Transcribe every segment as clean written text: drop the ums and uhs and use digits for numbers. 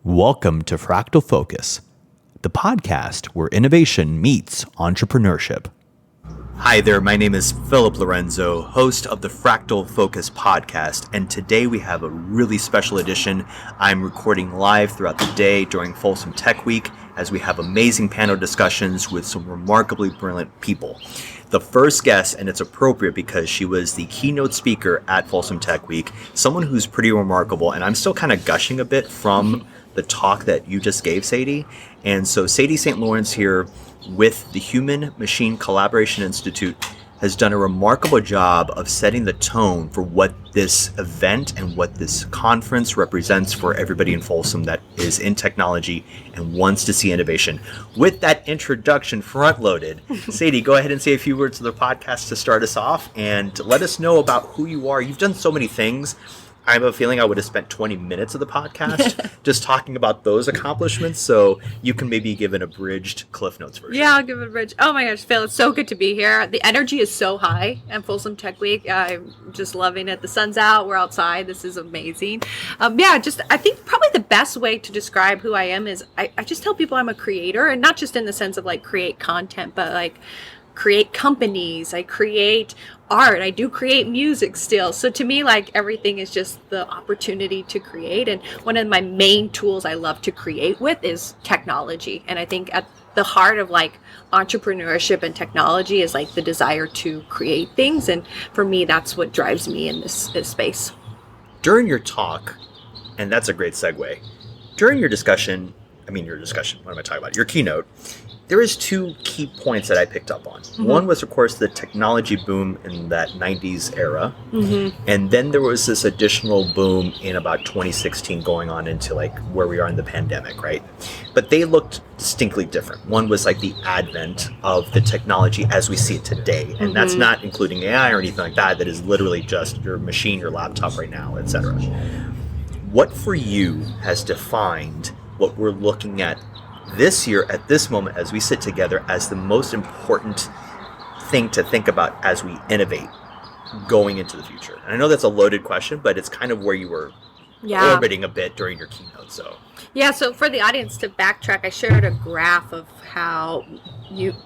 Welcome to Fractal Focus, the podcast where innovation meets entrepreneurship. Hi there, my name is Philip Lorenzo, host of the Fractal Focus podcast, and today we have a really special edition. I'm recording live throughout the day during Folsom Tech Week as we have amazing panel discussions with some remarkably brilliant people. The first guest, and it's appropriate because she was the keynote speaker at Folsom Tech Week, someone who's pretty remarkable, and I'm still kind of gushing a bit from the talk that you just gave, Sadie. And so Sadie St. here with the Human Machine Collaboration Institute has done a remarkable job of setting the tone for what this event and what this conference represents for everybody in Folsom that is in technology and wants to see innovation. With that introduction front-loaded, Sadie, go ahead and say a few words to the podcast to start us off and let us know about who you are. You've done so many things. I have a feeling I would have spent 20 minutes of the podcast just talking about those accomplishments, so you can maybe give an abridged Cliff Notes version. Yeah, I'll give it a bridge. Oh my gosh, Phil, it's so good to be here. The energy is so high at Folsom Tech Week. I'm just loving it. The sun's out. We're outside. This is amazing. I think probably the best way to describe who I am is I just tell people I'm a creator, and not just in the sense of like create content, but like create companies. I create art. I do create music still. So to me, like everything is just the opportunity to create. And one of my main tools I love to create with is technology. And I think at the heart of like entrepreneurship and technology is like the desire to create things. And for me, that's what drives me in this space. During your talk, and that's a great segue, during your discussion, what am I talking about? Your keynote, there is two key points that I picked up on. Mm-hmm. One was, of course, the technology boom in that 90s era. Mm-hmm. And then there was this additional boom in about 2016 going on into like where we are in the pandemic, right? But they looked distinctly different. One was like the advent of the technology as we see it today. And that's not including AI or anything like that. That is literally just your machine, your laptop right now, etc. What for you has defined what we're looking at this year, at this moment, as we sit together, as the most important thing to think about as we innovate going into the future? And I know that's a loaded question, but it's kind of where you were orbiting a bit during your keynote. So for the audience to backtrack, I shared a graph of how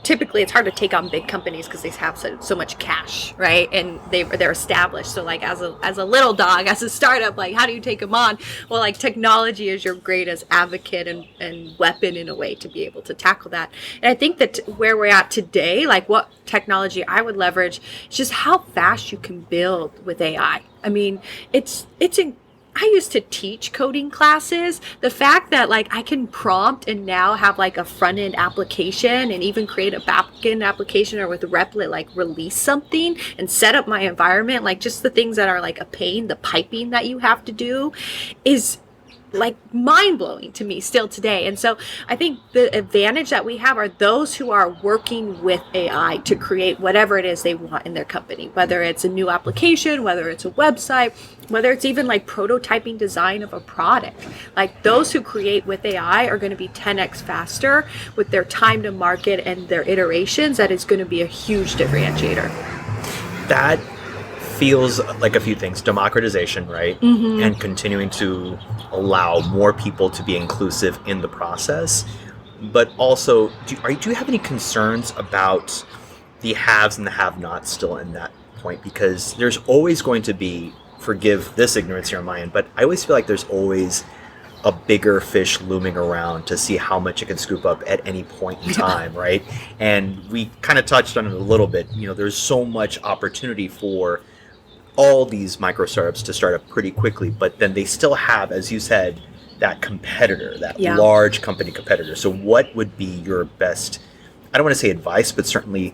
typically it's hard to take on big companies because they have so much cash, right? And they're established. So like as a little dog, as a startup, like how do you take them on? Well, like technology is your greatest advocate and weapon in a way to be able to tackle that. And I think that where we're at today, like what technology I would leverage is just how fast you can build with AI. I mean, I used to teach coding classes. The fact that like I can prompt and now have like a front end application and even create a back end application or with Replit, like release something and set up my environment, like just the things that are like a pain, the piping that you have to do is like mind-blowing to me still today. And so I think the advantage that we have are those who are working with AI to create whatever it is they want in their company, whether it's a new application, whether it's a website, whether it's even like prototyping design of a product. Like those who create with AI are going to be 10x faster with their time to market and their iterations. That is going to be a huge differentiator. That feels like a few things. Democratization, right? Mm-hmm. And continuing to allow more people to be inclusive in the process. But also, do you have any concerns about the haves and the have-nots still in that point? Because there's always going to be, forgive this ignorance here on my end, but I always feel like there's always a bigger fish looming around to see how much it can scoop up at any point in time, right? And we kind of touched on it a little bit. There's so much opportunity for all these micro startups to start up pretty quickly, but then they still have, as you said, that competitor, that large company competitor. So what would be your best, I don't want to say advice, but certainly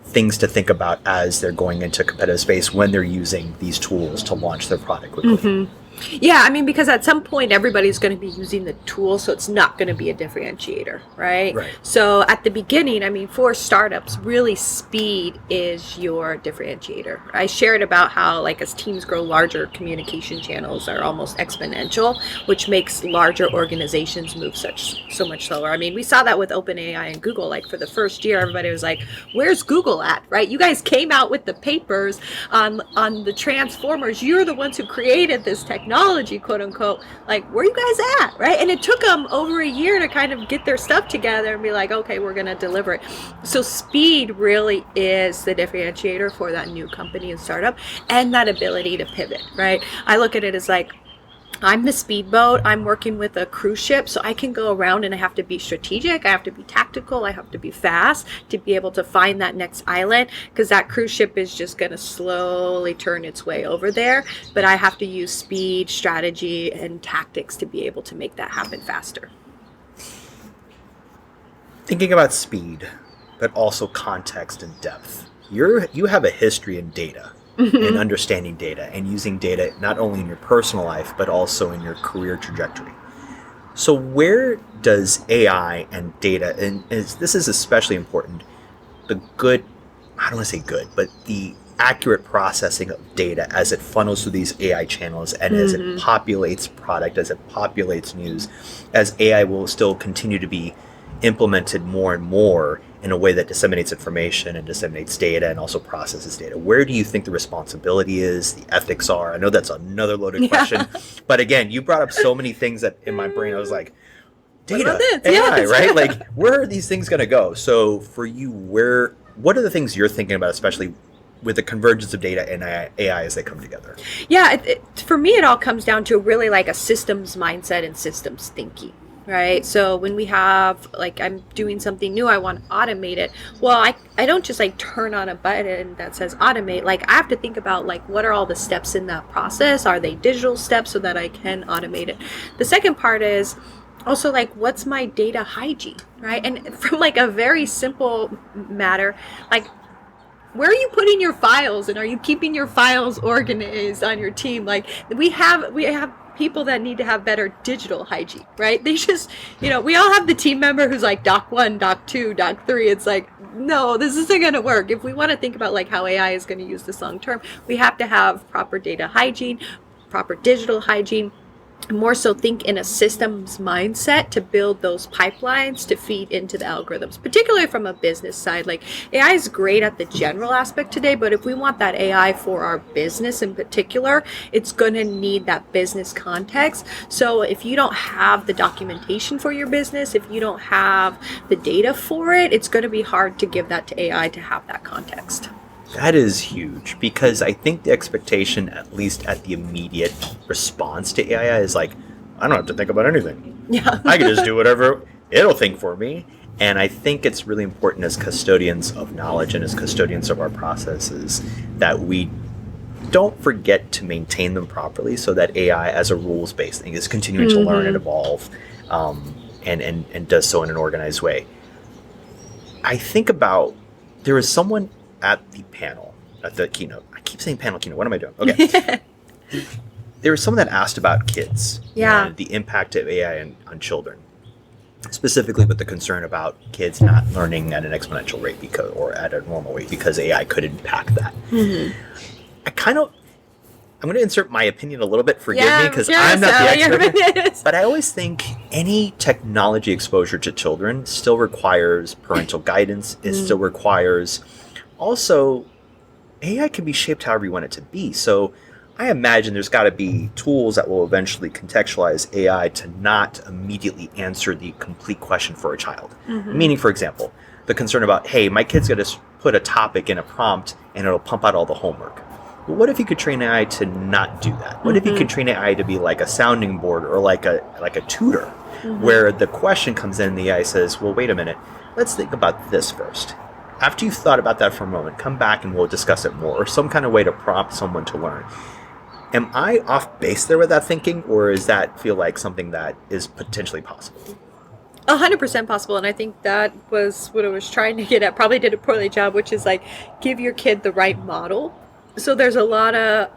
things to think about as they're going into competitive space when they're using these tools to launch their product quickly? Mm-hmm. Yeah, I mean, because at some point everybody's going to be using the tool, so it's not going to be a differentiator, right? So at the beginning, I mean, for startups, really speed is your differentiator. I shared about how, like, as teams grow larger, communication channels are almost exponential, which makes larger organizations move so much slower. I mean, we saw that with OpenAI and Google. Like, for the first year, everybody was like, "Where's Google at?" Right? You guys came out with the papers on the transformers. You're the ones who created this technology. technology, quote unquote, like, where you guys at, right? And it took them over a year to kind of get their stuff together and be like, okay, we're going to deliver it. So speed really is the differentiator for that new company and startup, and that ability to pivot, right? I look at it as like, I'm the speedboat. I'm working with a cruise ship, so I can go around and I have to be strategic. I have to be tactical. I have to be fast to be able to find that next island, because that cruise ship is just going to slowly turn its way over there. But I have to use speed, strategy, and tactics to be able to make that happen faster. Thinking about speed, but also context and depth. You have a history in data. And understanding data and using data not only in your personal life but also in your career trajectory. So where does AI and data, and this is especially important, the good, I don't want to say good, but the accurate processing of data as it funnels through these AI channels and as it populates product, as it populates news, as AI will still continue to be implemented more and more in a way that disseminates information and disseminates data and also processes data. Where do you think the responsibility is, the ethics are? I know that's another loaded question, but again, you brought up so many things that in my brain I was like, data, AI, right? Like, where are these things going to go? So for you, what are the things you're thinking about, especially with the convergence of data and AI as they come together? Yeah, for me, it all comes down to really like a systems mindset and systems thinking. Right. So when we have, like, I'm doing something new, I want to automate it. Well, I don't just like turn on a button that says automate. Like, I have to think about, like, what are all the steps in that process? Are they digital steps so that I can automate it? The second part is also, like, what's my data hygiene, right? And from like a very simple matter, like, where are you putting your files, and are you keeping your files organized on your team? Like, we have people that need to have better digital hygiene, right? They just, we all have the team member who's like doc 1, doc 2, doc 3. It's like, no, this isn't going to work. If we want to think about like how AI is going to use this long term, we have to have proper data hygiene, proper digital hygiene. More so think in a systems mindset to build those pipelines to feed into the algorithms, particularly from a business side. Like, AI is great at the general aspect today, but if we want that AI for our business in particular, it's going to need that business context. So if you don't have the documentation for your business, if you don't have the data for it, it's going to be hard to give that to AI to have that context. That is huge, because I think the expectation, at least at the immediate response to AI, is like, I don't have to think about anything. Yeah. I can just do whatever it'll think for me. And I think it's really important as custodians of knowledge and as custodians of our processes that we don't forget to maintain them properly, so that AI, as a rules-based thing, is continuing to learn and evolve, and does so in an organized way. I think about, there is someone at the panel, at the keynote. I keep saying panel, keynote. What am I doing? Okay. There was someone that asked about kids and the impact of AI on children, specifically with the concern about kids not learning at an exponential rate or at a normal rate because AI could impact that. I'm going to insert my opinion a little bit. Forgive me, because I'm not the expert. But I always think any technology exposure to children still requires parental guidance. It still requires, also, AI can be shaped however you want it to be. So I imagine there's got to be tools that will eventually contextualize AI to not immediately answer the complete question for a child. Meaning, for example, the concern about, hey, my kid's going to put a topic in a prompt and it'll pump out all the homework. But what if you could train AI to not do that? What if you could train AI to be like a sounding board or like a tutor, where the question comes in and the AI says, well, wait a minute, let's think about this first. After you've thought about that for a moment, come back and we'll discuss it more, or some kind of way to prompt someone to learn. Am I off base there with that thinking, or does that feel like something that is potentially possible? 100% possible, and I think that was what I was trying to get at. Probably did a poorly job, which is like, give your kid the right model. So there's a lot of,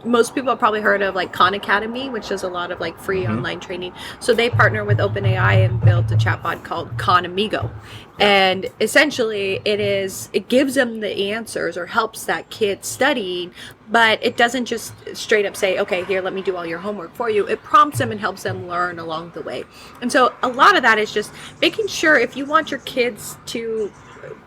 most people have probably heard of like Khan Academy, which does a lot of like free online training. So they partner with OpenAI and built a chatbot called Khan Amigo. And essentially it gives them the answers or helps that kid studying, but it doesn't just straight up say, okay, here, let me do all your homework for you. It prompts them and helps them learn along the way. And so a lot of that is just making sure, if you want your kids to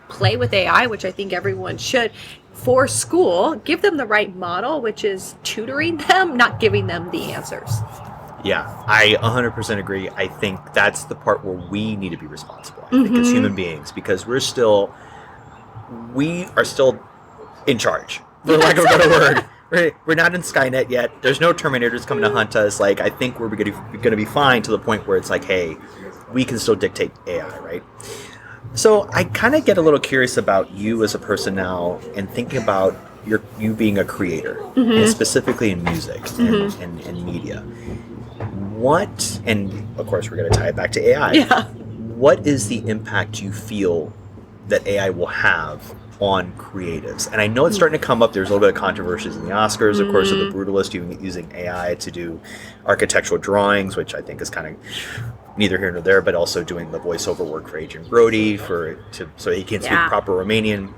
play with AI, which I think everyone should, for school, give them the right model, which is tutoring them, not giving them the answers. Yeah, I 100% agree. I think that's the part where we need to be responsible, I think, as human beings, because we are still in charge, for lack of a better word. We're not in Skynet yet. There's no Terminators coming to hunt us. Like, I think we're going to be fine to the point where it's like, hey, we can still dictate AI, right? So I kind of get a little curious about you as a person now, and thinking about you being a creator, and specifically in music and media. What, and of course we're going to tie it back to AI. Yeah. What is the impact you feel that AI will have on creatives? And I know it's starting to come up. There's a little bit of controversies in the Oscars, of course, of the Brutalist using AI to do architectural drawings, which I think is kind of neither here nor there, but also doing the voiceover work for Agent Brody so he can speak proper Romanian.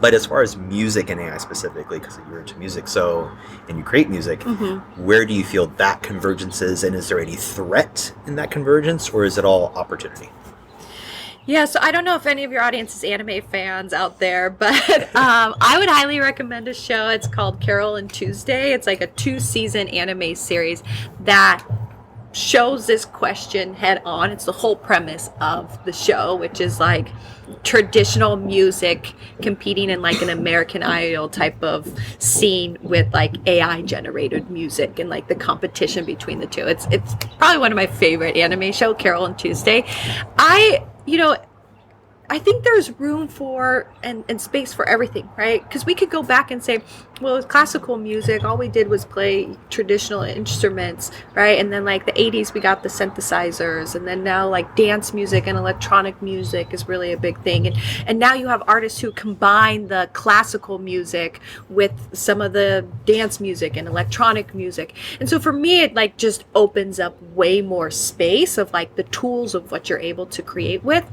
But as far as music and AI specifically, because you're into music, and you create music, where do you feel that convergence is? And is there any threat in that convergence, or is it all opportunity? Yeah, so I don't know if any of your audience is anime fans out there, but I would highly recommend a show. It's called Carol and Tuesday. It's like a 2-season anime series that shows this question head on. It's the whole premise of the show, which is like traditional music competing in like an American Idol type of scene with like AI generated music, and like the competition between the two. It's probably one of my favorite anime show, Carol and Tuesday. I think there's room for and space for everything, right? Because we could go back and say, well, with classical music, all we did was play traditional instruments, right? And then like the 80s, we got the synthesizers, and then now like dance music and electronic music is really a big thing. And now you have artists who combine the classical music with some of the dance music and electronic music. And so for me, it like just opens up way more space of like the tools of what you're able to create with.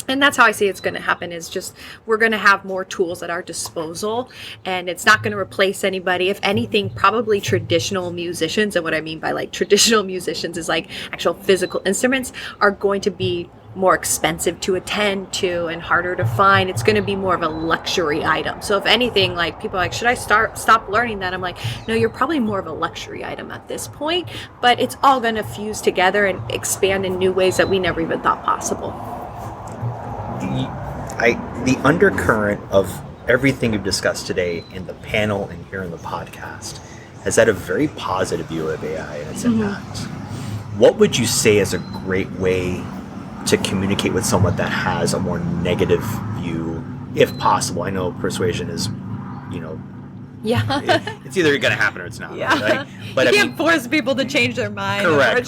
And that's how I see it's going to happen, is just we're going to have more tools at our disposal, and it's not going to replace anybody. If anything, probably traditional musicians, and what I mean by like traditional musicians is like actual physical instruments, are going to be more expensive to attend to and harder to find. It's going to be more of a luxury item. So if anything, like people are like, should I stop learning that? I'm like, no, you're probably more of a luxury item at this point, but it's all going to fuse together and expand in new ways that we never even thought possible. The undercurrent of everything you've discussed today in the panel and here in the podcast has had a very positive view of AI and its impact. What would you say is a great way to communicate with someone that has a more negative view, if possible? I know persuasion is, it's either going to happen or it's not. Yeah. Right? But you can't force people to change their mind. Correct.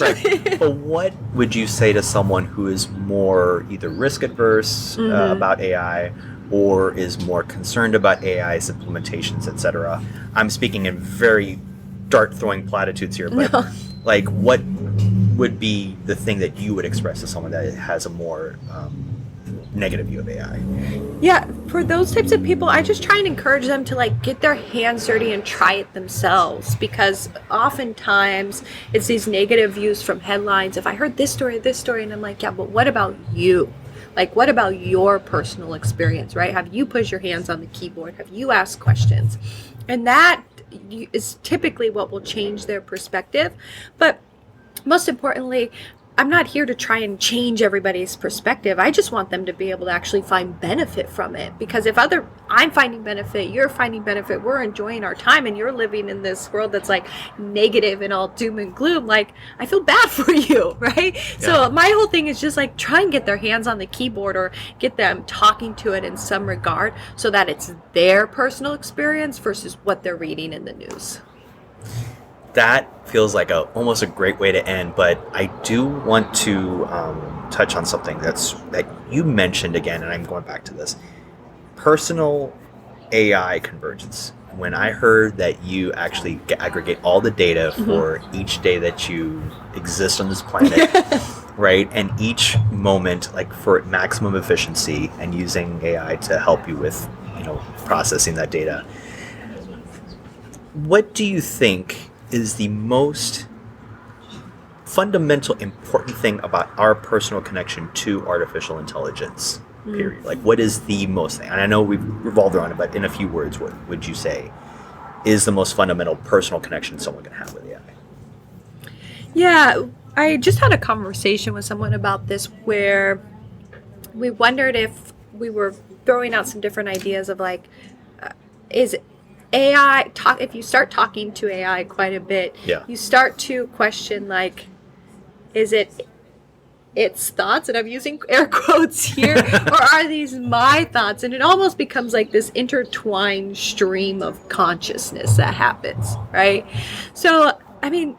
But what would you say to someone who is more either risk adverse about AI, or is more concerned about AI's implementations, etc.? I'm speaking in very dart-throwing platitudes here, but like, what would be the thing that you would express to someone that has a more negative view of AI? Yeah, for those types of people, I just try and encourage them to like get their hands dirty and try it themselves, because oftentimes it's these negative views from headlines. If I heard this story, and I'm like, yeah, but what about you? Like, what about your personal experience, right? Have you put your hands on the keyboard? Have you asked questions? And that is typically what will change their perspective. But most importantly, I'm not here to try and change everybody's perspective. I just want them to be able to actually find benefit from it. Because if I'm finding benefit, you're finding benefit, we're enjoying our time, and you're living in this world that's like negative and all doom and gloom, like, I feel bad for you, right? Yeah. So my whole thing is just like try and get their hands on the keyboard, or get them talking to it in some regard, so that it's their personal experience versus what they're reading in the news. That feels like almost a great way to end, but I do want to touch on something that you mentioned again, and I'm going back to this. Personal AI convergence. When I heard that you actually aggregate all the data for each day that you exist on this planet, right, and each moment, like for maximum efficiency, and using AI to help you with, processing that data. What do you think is the most fundamental important thing about our personal connection to artificial intelligence period? Like, what is the most thing? And I know we've revolved around it, but in a few words, what would you say is the most fundamental personal connection someone can have with AI? Yeah, I just had a conversation with someone about this where we wondered if we were throwing out some different ideas of like, is AI if you start talking to AI quite a bit, you start to question like, is it its thoughts, and I'm using air quotes here, or are these my thoughts? And it almost becomes like this intertwined stream of consciousness that happens, right? So, I mean,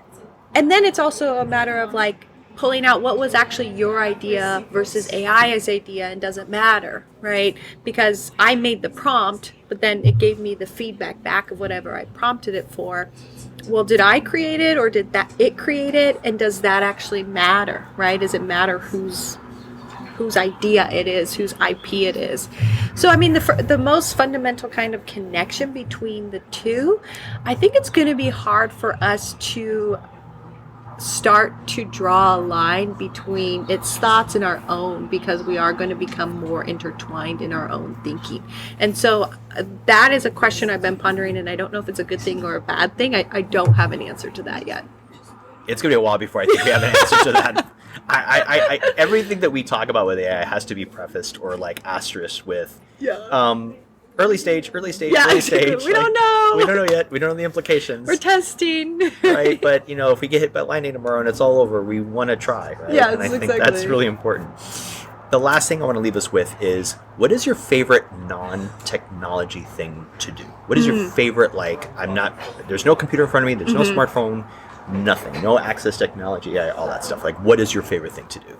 and then it's also a matter of like pulling out what was actually your idea versus AI's idea, and doesn't matter, right? Because I made the prompt, but then it gave me the feedback back of whatever I prompted it for. Well, did I create it, or did it create it? And does that actually matter, right? Does it matter whose idea it is, whose IP it is? So, I mean, the most fundamental kind of connection between the two, I think it's going to be hard for us to start to draw a line between its thoughts and our own, because we are going to become more intertwined in our own thinking. And so that is a question I've been pondering, and I don't know if it's a good thing or a bad thing. I don't have an answer to that yet. It's going to be a while before I think we have an answer to that. I everything that we talk about with AI has to be prefaced or like asterisk with early stage. We Like, don't know. We don't know yet. We don't know the implications. We're testing. Right? But, if we get hit by lightning tomorrow and it's all over, we want to try, right? Yes, and I think exactly. that's really important. The last thing I want to leave us with is, what is your favorite non-technology thing to do? What is your favorite, there's no computer in front of me, there's no smartphone, nothing, no access technology, all that stuff. Like, what is your favorite thing to do?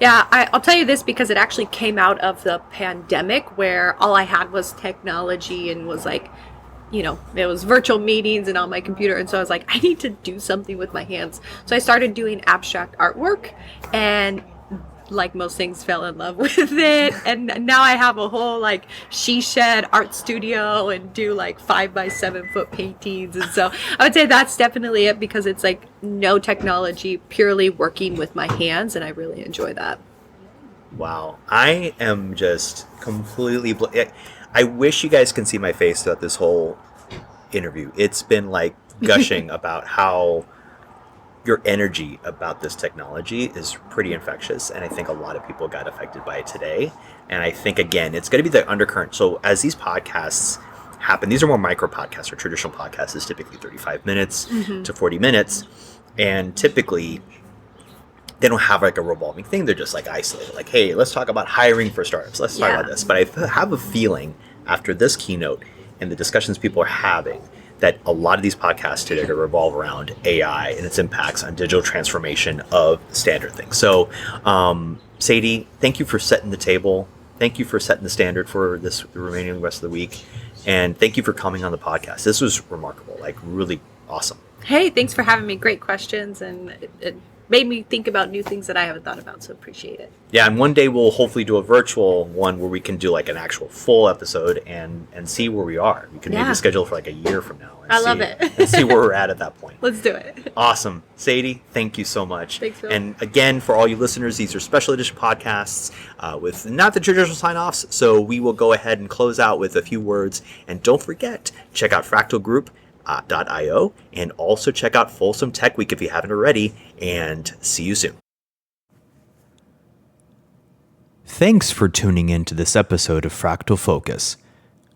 Yeah, I'll tell you this because it actually came out of the pandemic where all I had was technology and was like, it was virtual meetings and on my computer. And so I was like, I need to do something with my hands. So I started doing abstract artwork, and like most things, fell in love with it. And now I have a whole she shed art studio and do 5x7 foot paintings. And so I would say that's definitely it, because it's no technology, purely working with my hands, and I really enjoy that. Wow. I am just completely I wish you guys can see my face throughout this whole interview. It's been gushing about how your energy about this technology is pretty infectious, and I think a lot of people got affected by it today. And I think, again, it's going to be the undercurrent. So as these podcasts happen, these are more micro podcasts, or traditional podcasts is typically 35 minutes to 40 minutes, and typically they don't have a revolving thing. They're just isolated, hey, let's talk about hiring for startups, let's talk about this. But I have a feeling after this keynote and the discussions people are having that a lot of these podcasts today are going to revolve around AI and its impacts on digital transformation of standard things. So, Sadie, thank you for setting the table. Thank you for setting the standard for the remaining rest of the week. And thank you for coming on the podcast. This was remarkable, really awesome. Hey, thanks for having me. Great questions. And it made me think about new things that I haven't thought about, so appreciate it. Yeah, and one day we'll hopefully do a virtual one where we can do an actual full episode and see where we are. We can maybe schedule for a year from now. I love it. And see where we're at that point. Let's do it. Awesome. Sadie, thank you so much. Thanks, Phil. And again, for all you listeners, these are special edition podcasts with not the traditional sign-offs, so we will go ahead and close out with a few words. And don't forget, check out fractalgroup.io and also check out Folsom Tech Week if you haven't already, and see you soon. Thanks for tuning in to this episode of Fractal Focus.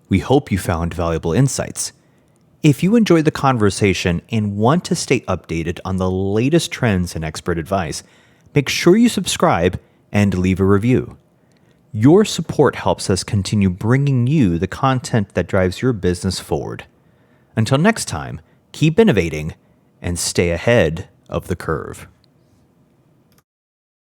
We hope you found valuable insights. If you enjoyed the conversation and want to stay updated on the latest trends and expert advice, make sure you subscribe and leave a review. Your support helps us continue bringing you the content that drives your business forward. Until next time, keep innovating and stay ahead of the curve.